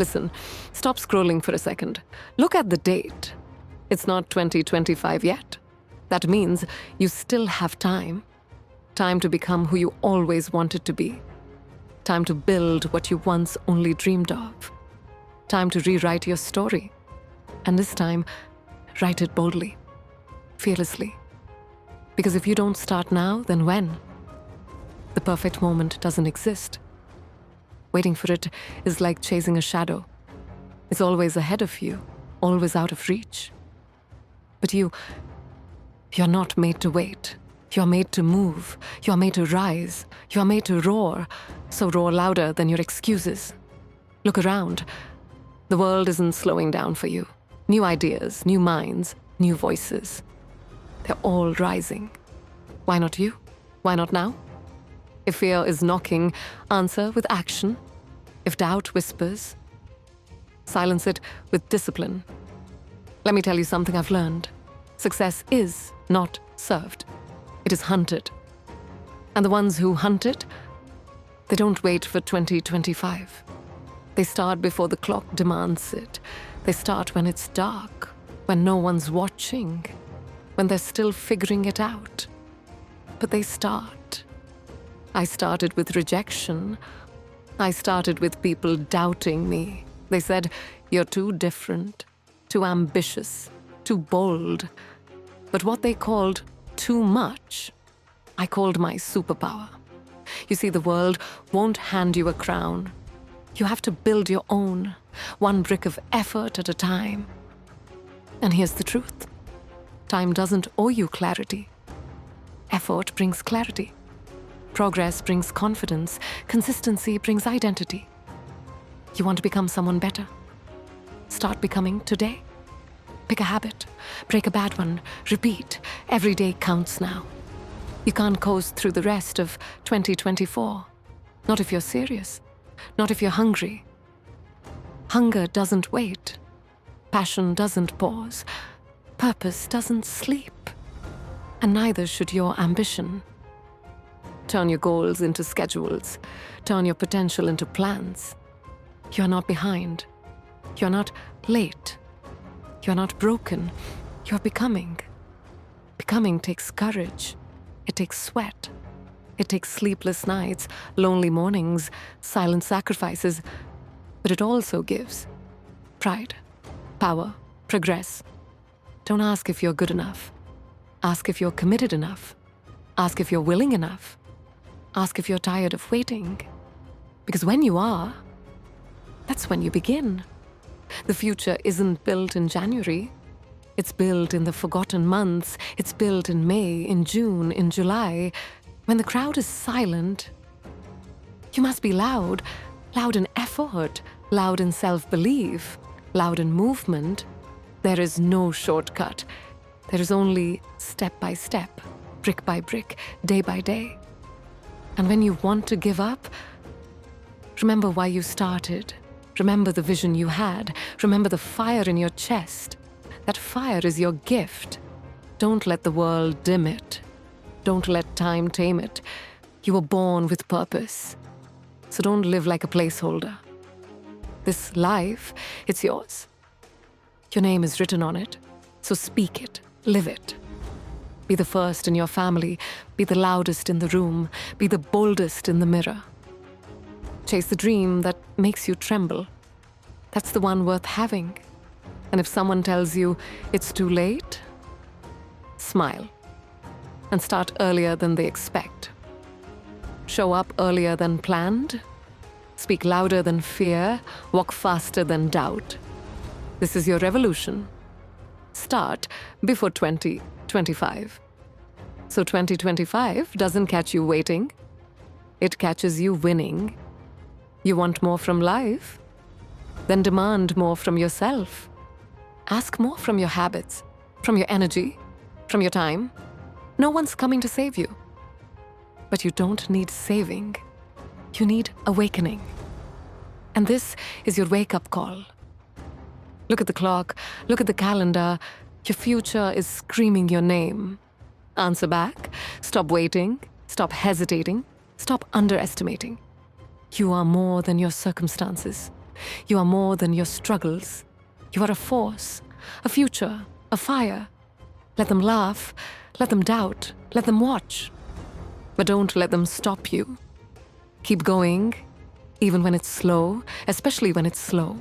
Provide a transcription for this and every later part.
Listen, stop scrolling for a second. Look at the date. It's not 2025 yet. That means you still have time. Time to become who you always wanted to be. Time to build what you once only dreamed of. Time to rewrite your story. And this time, write it boldly, fearlessly. Because if you don't start now, then when? The perfect moment doesn't exist. Waiting for it is like chasing a shadow. It's always ahead of you, always out of reach. But you're not made to wait. You're made to move. You're made to rise. You're made to roar. So roar louder than your excuses. Look around. The world isn't slowing down for you. New ideas, new minds, new voices. They're all rising. Why not you? Why not now? If fear is knocking, answer with action. If doubt whispers, silence it with discipline. Let me tell you something I've learned. Success is not served. It is hunted. And the ones who hunt it, they don't wait for 2025. They start before the clock demands it. They start when it's dark, when no one's watching, when they're still figuring it out. But they start. I started with rejection. I started with people doubting me. They said, "You're too different, too ambitious, too bold." But what they called too much, I called my superpower. You see, the world won't hand you a crown. You have to build your own, one brick of effort at a time. And here's the truth. Time doesn't owe you clarity. Effort brings clarity. Progress brings confidence. Consistency brings identity. You want to become someone better? Start becoming today. Pick a habit. Break a bad one. Repeat. Every day counts now. You can't coast through the rest of 2024. Not if you're serious. Not if you're hungry. Hunger doesn't wait. Passion doesn't pause. Purpose doesn't sleep. And neither should your ambition. Turn your goals into schedules. Turn your potential into plans. You're not behind. You're not late. You're not broken. You're becoming. Becoming takes courage. It takes sweat. It takes sleepless nights, lonely mornings, silent sacrifices. But it also gives pride, power, progress. Don't ask if you're good enough. Ask if you're committed enough. Ask if you're willing enough. Ask if you're tired of waiting. Because when you are, that's when you begin. The future isn't built in January. It's built in the forgotten months. It's built in May, in June, in July. When the crowd is silent, you must be loud. Loud in effort, loud in self-belief, loud in movement. There is no shortcut. There is only step by step, brick by brick, day by day. And when you want to give up, remember why you started. Remember the vision you had. Remember the fire in your chest. That fire is your gift. Don't let the world dim it. Don't let time tame it. You were born with purpose. So don't live like a placeholder. This life, it's yours. Your name is written on it. So speak it, live it. Be the first in your family. Be the loudest in the room. Be the boldest in the mirror. Chase the dream that makes you tremble. That's the one worth having. And if someone tells you it's too late, smile. And start earlier than they expect. Show up earlier than planned. Speak louder than fear. Walk faster than doubt. This is your revolution. Start before 2025. So 2025 doesn't catch you waiting. It catches you winning. You want more from life? Then demand more from yourself. Ask more from your habits, from your energy, from your time. No one's coming to save you. But you don't need saving. You need awakening. And this is your wake-up call. Look at the clock. Look at the calendar. Your future is screaming your name. Answer back. Stop waiting. Stop hesitating. Stop underestimating. You are more than your circumstances. You are more than your struggles. You are a force, a future, a fire. Let them laugh, let them doubt, let them watch. But don't let them stop you. Keep going, even when it's slow, especially when it's slow.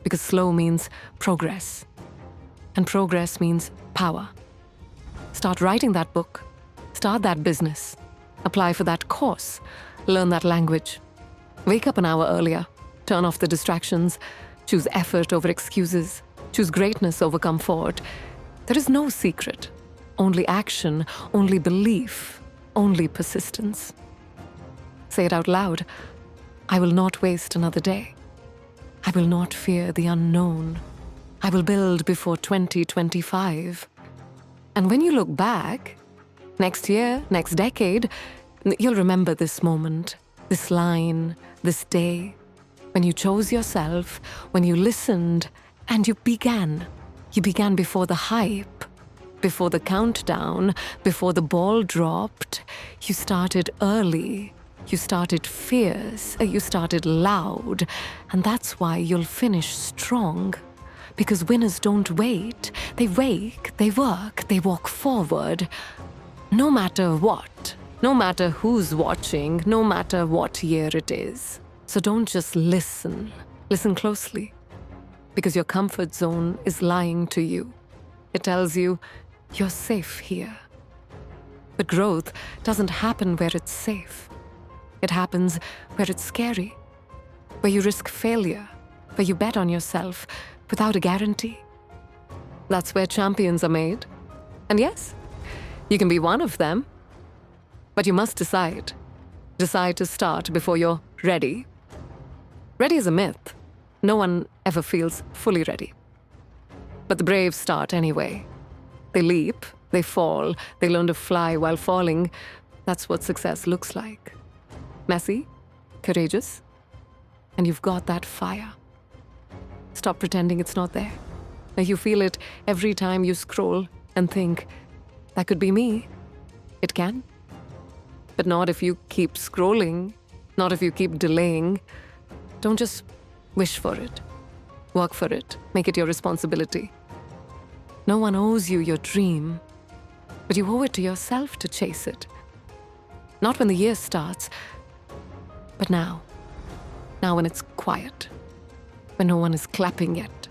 Because slow means progress. And progress means power. Start writing that book. Start that business. Apply for that course. Learn that language. Wake up an hour earlier. Turn off the distractions. Choose effort over excuses. Choose greatness over comfort. There is no secret. Only action, only belief, only persistence. Say it out loud. I will not waste another day. I will not fear the unknown. I will build before 2025. And when you look back, next year, next decade, you'll remember this moment, this line, this day, when you chose yourself, when you listened, and you began. You began before the hype, before the countdown, before the ball dropped. You started early. You started fierce. You started loud. And that's why you'll finish strong. Because winners don't wait. They wake, they work, they walk forward. No matter what. No matter who's watching, no matter what year it is. So don't just listen. Listen closely. Because your comfort zone is lying to you. It tells you you're safe here. But growth doesn't happen where it's safe. It happens where it's scary. Where you risk failure. Where you bet on yourself without a guarantee. That's where champions are made. And yes, you can be one of them. But you must decide. Decide to start before you're ready. Ready is a myth. No one ever feels fully ready. But the brave start anyway. They leap, they fall, they learn to fly while falling. That's what success looks like. Messy, courageous, and you've got that fire. Stop pretending it's not there. You feel it every time you scroll and think, that could be me. It can. But not if you keep scrolling, not if you keep delaying. Don't just wish for it. Work for it. Make it your responsibility. No one owes you your dream, but you owe it to yourself to chase it. Not when the year starts, but now. Now when it's quiet. When no one is clapping yet.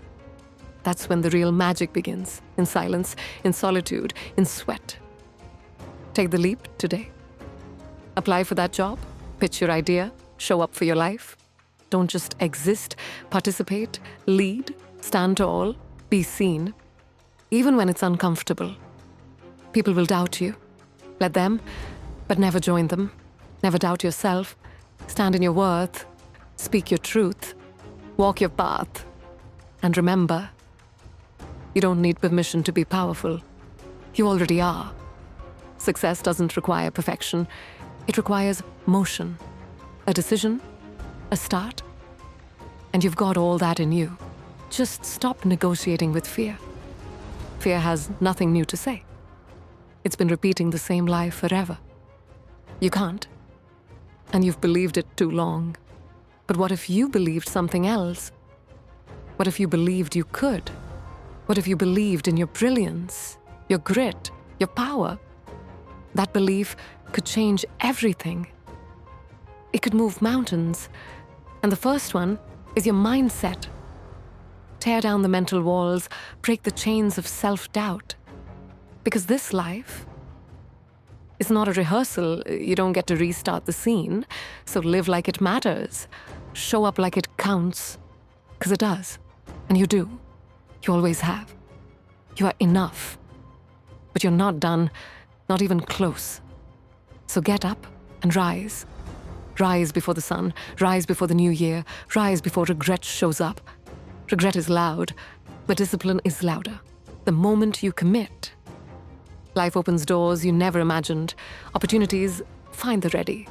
That's when the real magic begins. In silence, in solitude, in sweat. Take the leap today. Apply for that job. Pitch your idea. Show up for your life. Don't just exist. Participate. Lead. Stand tall. Be seen. Even when it's uncomfortable. People will doubt you. Let them, but never join them. Never doubt yourself. Stand in your worth. Speak your truth. Walk your path. And remember, you don't need permission to be powerful. You already are. Success doesn't require perfection. It requires motion, a decision, a start. And you've got all that in you. Just stop negotiating with fear. Fear has nothing new to say. It's been repeating the same lie forever. You can't. And you've believed it too long. But what if you believed something else? What if you believed you could? What if you believed in your brilliance, your grit, your power? That belief could change everything. It could move mountains. And the first one is your mindset. Tear down the mental walls, break the chains of self-doubt. Because this life is not a rehearsal. You don't get to restart the scene. So live like it matters. Show up like it counts. Because it does. And you do. You always have. You are enough. But you're not done, not even close. So get up and rise. Rise before the sun. Rise before the new year. Rise before regret shows up. Regret is loud, but discipline is louder. The moment you commit, life opens doors you never imagined. Opportunities find the ready.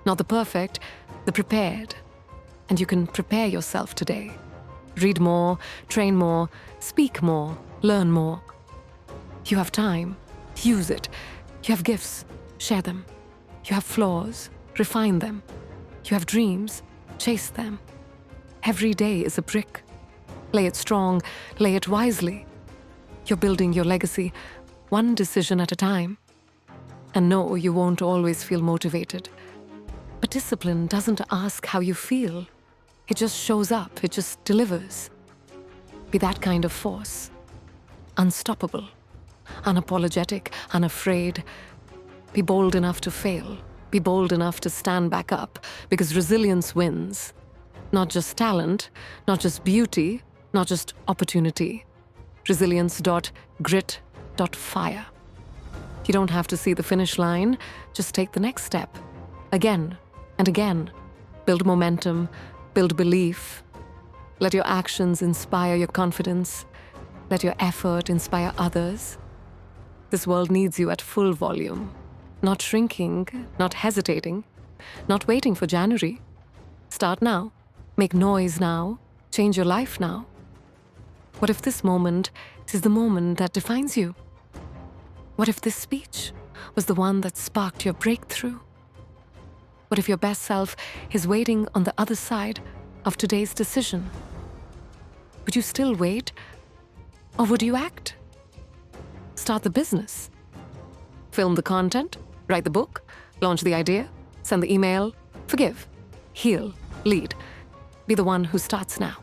Not the perfect, the prepared. And you can prepare yourself today. Read more, train more, speak more, learn more. You have time. Use it. You have gifts. Share them. You have flaws. Refine them. You have dreams. Chase them. Every day is a brick. Lay it strong, lay it wisely. You're building your legacy, one decision at a time. And no, you won't always feel motivated. But discipline doesn't ask how you feel. It just shows up, it just delivers. Be that kind of force. Unstoppable, unapologetic, unafraid. Be bold enough to fail. Be bold enough to stand back up, because resilience wins. Not just talent, not just beauty, not just opportunity. Resilience.grit.fire. You don't have to see the finish line, just take the next step. Again and again. Build momentum, build belief. Let your actions inspire your confidence. Let your effort inspire others. This world needs you at full volume. Not shrinking, not hesitating, not waiting for January. Start now. Make noise now. Change your life now. What if this moment is the moment that defines you? What if this speech was the one that sparked your breakthrough? What if your best self is waiting on the other side of today's decision? Would you still wait, or would you act? Start the business. Film the content, write the book, launch the idea, send the email, forgive, heal, lead. Be the one who starts now.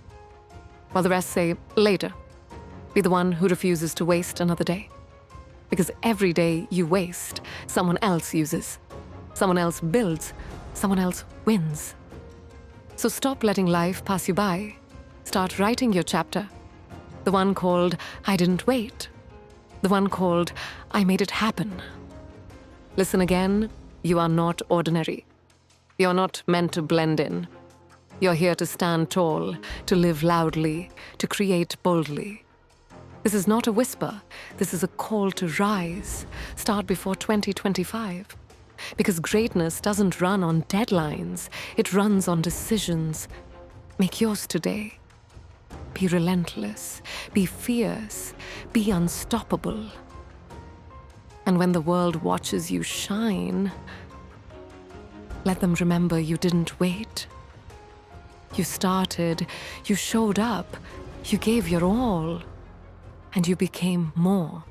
While the rest say later. Be the one who refuses to waste another day. Because every day you waste, someone else uses. Someone else builds. Someone else wins. So stop letting life pass you by. Start writing your chapter. The one called I Didn't Wait. The one called I Made It Happen. Listen again, you are not ordinary. You're not meant to blend in. You're here to stand tall, to live loudly, to create boldly. This is not a whisper. This is a call to rise. Start before 2025. Because greatness doesn't run on deadlines. It runs on decisions. Make yours today. Be relentless. Be fierce. Be unstoppable. And when the world watches you shine, let them remember you didn't wait. You started. You showed up. You gave your all. And you became more.